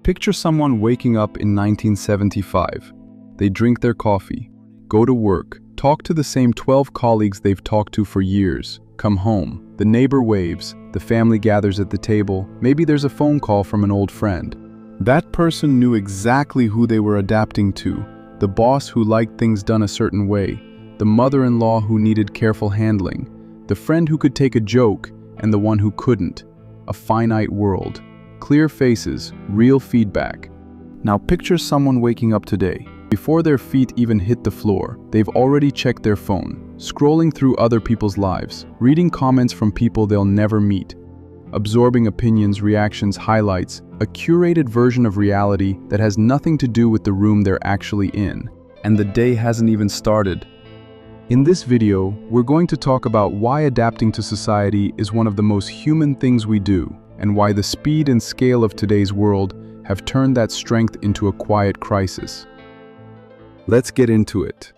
Picture someone waking up in 1975. They drink their coffee, go to work, talk to the same 12 colleagues they've talked to for years, come home, the neighbor waves, the family gathers at the table, maybe there's a phone call from an old friend. That person knew exactly who they were adapting to, the boss who liked things done a certain way, the mother-in-law who needed careful handling, the friend who could take a joke, and the one who couldn't. A finite world. Clear faces, real feedback. Now picture someone waking up today. Before their feet even hit the floor, they've already checked their phone, scrolling through other people's lives, reading comments from people they'll never meet, absorbing opinions, reactions, highlights, a curated version of reality that has nothing to do with the room they're actually in. And the day hasn't even started. In this video, we're going to talk about why adapting to society is one of the most human things we do, and why the speed and scale of today's world have turned that strength into a quiet crisis. Let's get into it.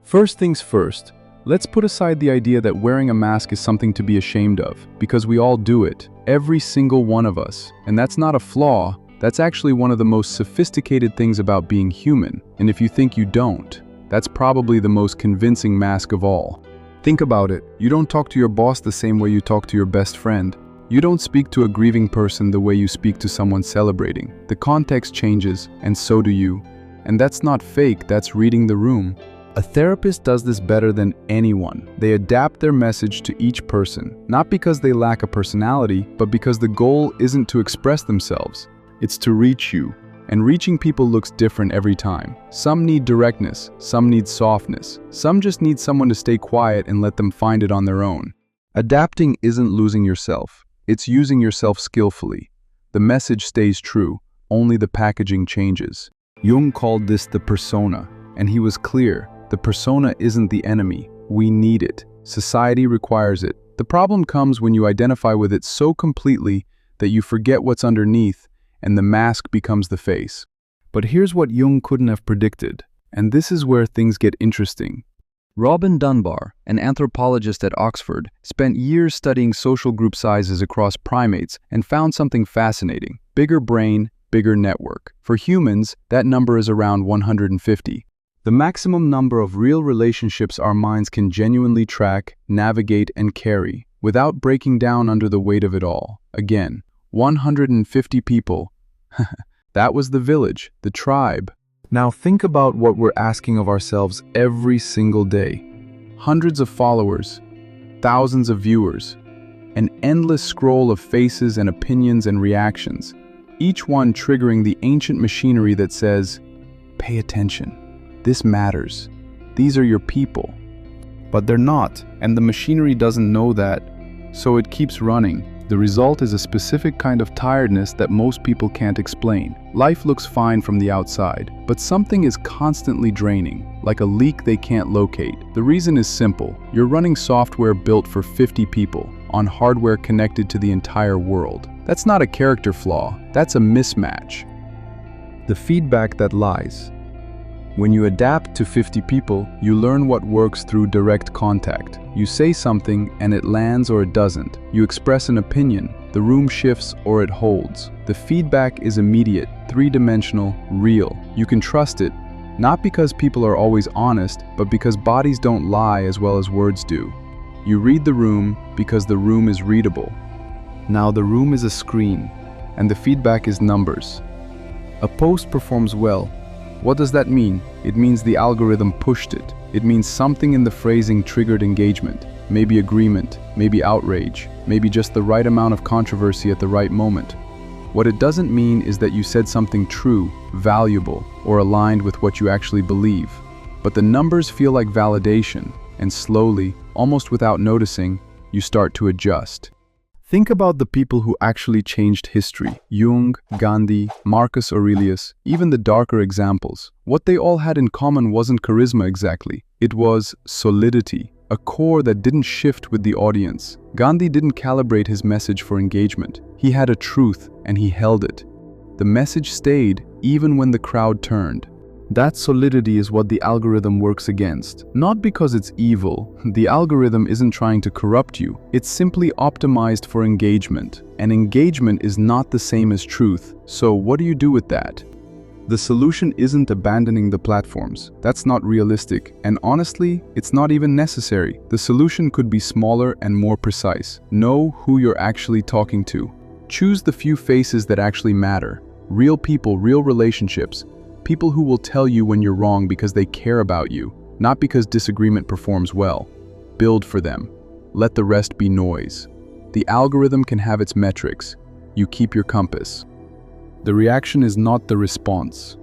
First things first, let's put aside the idea that wearing a mask is something to be ashamed of, because we all do it, every single one of us. And that's not a flaw, that's actually one of the most sophisticated things about being human. And if you think you don't, that's probably the most convincing mask of all. Think about it. You don't talk to your boss the same way you talk to your best friend. You don't speak to a grieving person the way you speak to someone celebrating. The context changes, and so do you. And that's not fake, that's reading the room. A therapist does this better than anyone. They adapt their message to each person, not because they lack a personality, but because the goal isn't to express themselves. It's to reach you. And reaching people looks different every time. Some need directness, some need softness, some just need someone to stay quiet and let them find it on their own. Adapting isn't losing yourself, it's using yourself skillfully. The message stays true, only the packaging changes. Jung called this the persona, and he was clear, the persona isn't the enemy, we need it. Society requires it. The problem comes when you identify with it so completely that you forget what's underneath, and the mask becomes the face. But here's what Jung couldn't have predicted, and this is where things get interesting. Robin Dunbar, an anthropologist at Oxford, spent years studying social group sizes across primates and found something fascinating. Bigger brain, bigger network. For humans, that number is around 150. The maximum number of real relationships our minds can genuinely track, navigate, and carry, without breaking down under the weight of it all. Again, 150 people. That was the village, the tribe. Now think about what we're asking of ourselves every single day. Hundreds of followers, thousands of viewers, an endless scroll of faces and opinions and reactions, each one triggering the ancient machinery that says, pay attention, this matters, these are your people. But they're not, and the machinery doesn't know that, so it keeps running. The result is a specific kind of tiredness that most people can't explain. Life looks fine from the outside, but something is constantly draining, like a leak they can't locate. The reason is simple. You're running software built for 50 people, on hardware connected to the entire world. That's not a character flaw, that's a mismatch. The feedback that lies. When you adapt to 50 people, you learn what works through direct contact. You say something and it lands or it doesn't. You express an opinion, the room shifts or it holds. The feedback is immediate, three-dimensional, real. You can trust it, not because people are always honest, but because bodies don't lie as well as words do. You read the room because the room is readable. Now the room is a screen, and the feedback is numbers. A post performs well. What does that mean? It means the algorithm pushed it. It means something in the phrasing triggered engagement, maybe agreement, maybe outrage, maybe just the right amount of controversy at the right moment. What it doesn't mean is that you said something true, valuable, or aligned with what you actually believe. But the numbers feel like validation, and slowly, almost without noticing, you start to adjust. Think about the people who actually changed history. Jung, Gandhi, Marcus Aurelius, even the darker examples. What they all had in common wasn't charisma exactly. It was solidity, a core that didn't shift with the audience. Gandhi didn't calibrate his message for engagement. He had a truth, and he held it. The message stayed even when the crowd turned. That solidity is what the algorithm works against. Not because it's evil. The algorithm isn't trying to corrupt you. It's simply optimized for engagement. And engagement is not the same as truth. So what do you do with that? The solution isn't abandoning the platforms. That's not realistic. And honestly, it's not even necessary. The solution could be smaller and more precise. Know who you're actually talking to. Choose the few faces that actually matter. Real people, real relationships. People who will tell you when you're wrong because they care about you, not because disagreement performs well. Build for them. Let the rest be noise. The algorithm can have its metrics. You keep your compass. The reaction is not the response.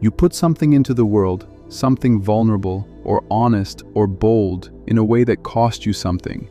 You put something into the world, something vulnerable, or honest, or bold, in a way that cost you something.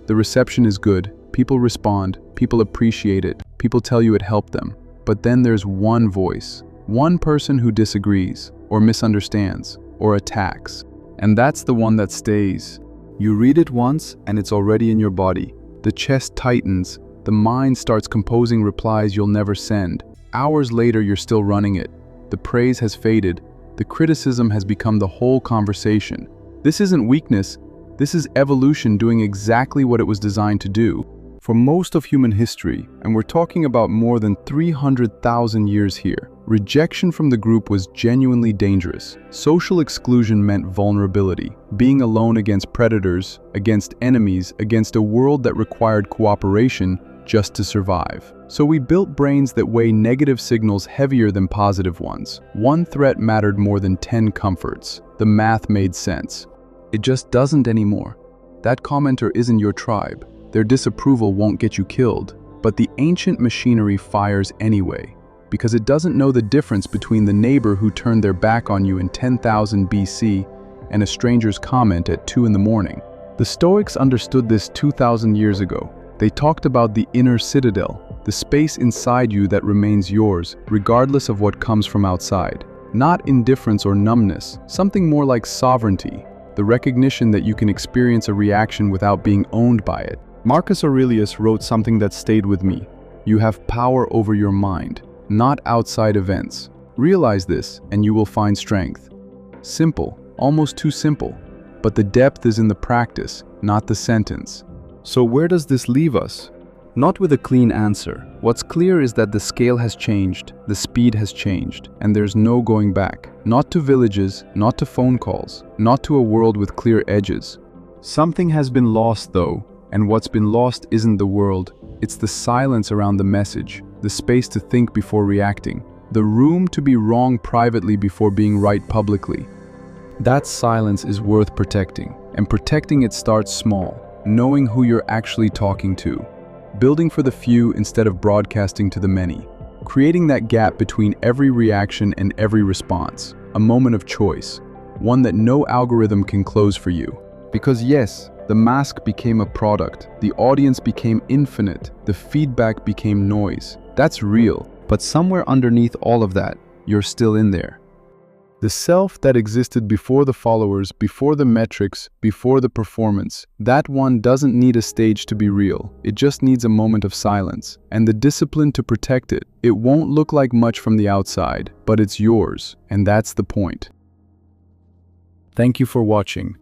The reception is good. People respond. People appreciate it. People tell you it helped them. But then there's one voice. One person who disagrees, or misunderstands, or attacks. And that's the one that stays. You read it once, and it's already in your body. The chest tightens. The mind starts composing replies you'll never send. Hours later, you're still running it. The praise has faded. The criticism has become the whole conversation. This isn't weakness. This is evolution doing exactly what it was designed to do. For most of human history, and we're talking about more than 300,000 years here, rejection from the group was genuinely dangerous. Social exclusion meant vulnerability, being alone against predators, against enemies, against a world that required cooperation just to survive. So we built brains that weigh negative signals heavier than positive ones. One threat mattered more than 10 comforts. The math made sense. It just doesn't anymore. That commenter isn't your tribe. Their disapproval won't get you killed. But the ancient machinery fires anyway, because it doesn't know the difference between the neighbor who turned their back on you in 10,000 BC and a stranger's comment at 2 in the morning. The Stoics understood this 2,000 years ago. They talked about the inner citadel, the space inside you that remains yours, regardless of what comes from outside. Not indifference or numbness, something more like sovereignty, the recognition that you can experience a reaction without being owned by it. Marcus Aurelius wrote something that stayed with me. You have power over your mind, not outside events. Realize this, and you will find strength. Simple, almost too simple. But the depth is in the practice, not the sentence. So where does this leave us? Not with a clean answer. What's clear is that the scale has changed, the speed has changed, and there's no going back. Not to villages, not to phone calls, not to a world with clear edges. Something has been lost though, and what's been lost isn't the world, it's the silence around the message, the space to think before reacting, the room to be wrong privately before being right publicly. That silence is worth protecting, and protecting it starts small. Knowing who you're actually talking to, building for the few instead of broadcasting to the many, creating that gap between every reaction and every response, a moment of choice, one that no algorithm can close for you. Because yes, the mask became a product, the audience became infinite, the feedback became noise. That's real, but somewhere underneath all of that, you're still in there. The self that existed before the followers, before the metrics, before the performance, that one doesn't need a stage to be real. It just needs a moment of silence, and the discipline to protect it. It won't look like much from the outside, but it's yours, and that's the point. Thank you for watching.